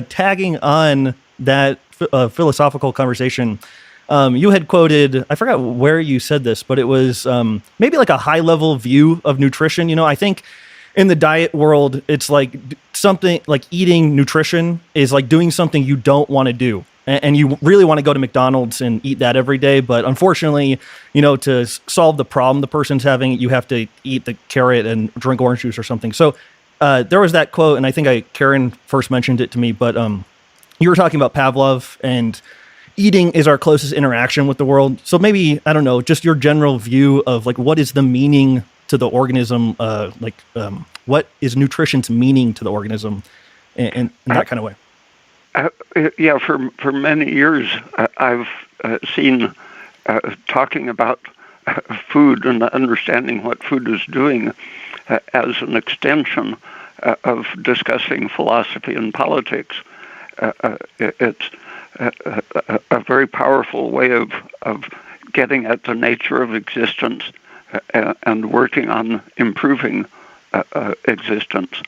tagging on that philosophical conversation, you had quoted, I forgot where you said this, but it was maybe like a high level view of nutrition. You know, I think in the diet world, it's like something like eating nutrition is like doing something you don't want to do. And you really want to go to McDonald's and eat that every day. But unfortunately, you know, to solve the problem the person's having, you have to eat the carrot and drink orange juice or something. So there was that quote, and I think Karen first mentioned it to me, but you were talking about Pavlov, and eating is our closest interaction with the world. So maybe, I don't know, just your general view of like, what is the meaning to the organism? What is nutrition's meaning to the organism in that kind of way? For many years, I've seen talking about food and understanding what food is doing as an extension of discussing philosophy and politics. It's a very powerful way of getting at the nature of existence and working on improving existence.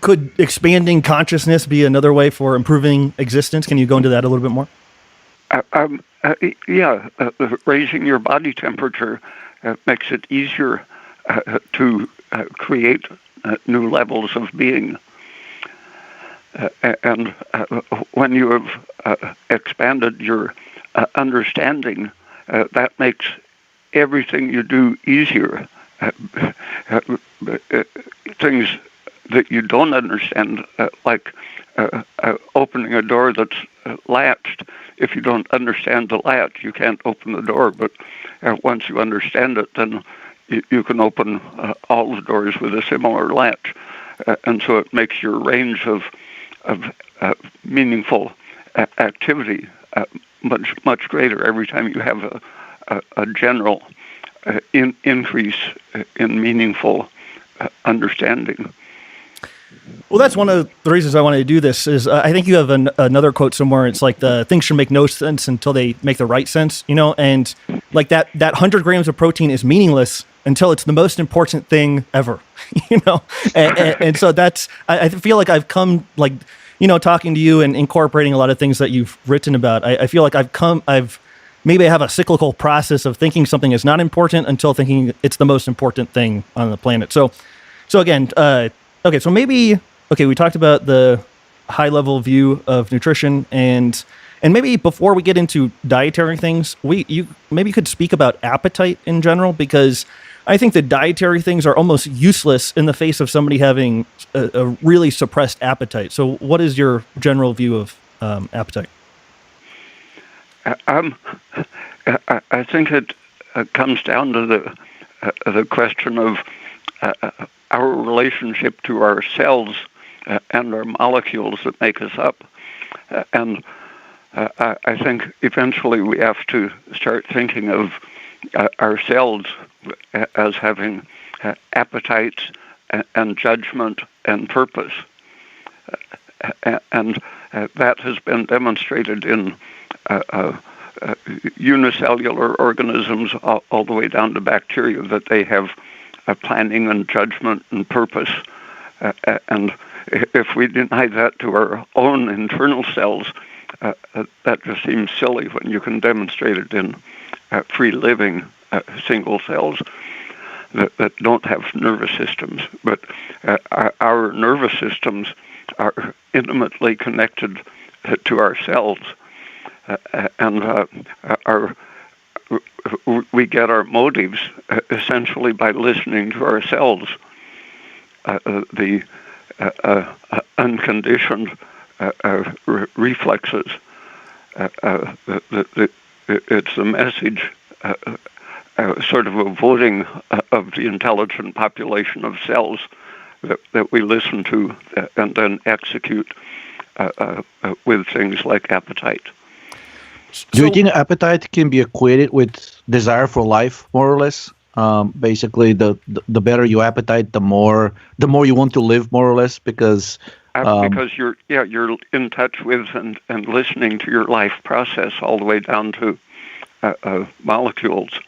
Could expanding consciousness be another way for improving existence? Can you go into that a little bit more? Raising your body temperature makes it easier to create new levels of being. And when you have expanded your understanding, that makes everything you do easier. Things that you don't understand, like opening a door that's latched. If you don't understand the latch, you can't open the door. But once you understand it, then you can open all the doors with a similar latch. And so it makes your range of meaningful activity much greater every time you have a general increase in meaningful understanding. Well, that's one of the reasons I wanted to do this is I think you have another quote somewhere. It's like the things should make no sense until they make the right sense, you know, and like that 100 grams of protein is meaningless until it's the most important thing ever, you know? And so that's, I feel like I've come like, you know, talking to you and incorporating a lot of things that you've written about. I feel like maybe I have a cyclical process of thinking something is not important until thinking it's the most important thing on the planet. So again, okay, so we talked about the high level view of nutrition, and maybe before we get into dietary things, you could speak about appetite in general, because I think the dietary things are almost useless in the face of somebody having a really suppressed appetite. So what is your general view of appetite? I think it comes down to the question of our relationship to our cells and our molecules that make us up. And I think eventually we have to start thinking of our cells as having appetites and judgment and purpose. And that has been demonstrated in unicellular organisms all the way down to bacteria, that they have planning and judgment and purpose. And if we deny that to our own internal cells, that just seems silly when you can demonstrate it in free-living single cells that don't have nervous systems. But our nervous systems are intimately connected to our cells, and we get our motives essentially by listening to our cells. The unconditioned reflexes. It's the message, sort of a voting of the intelligent population of cells that we listen to and then execute with things like appetite. Do you think appetite can be equated with desire for life, more or less? Basically, the better your appetite, the more you want to live, more or less, because you're in touch with and listening to your life process all the way down to molecules.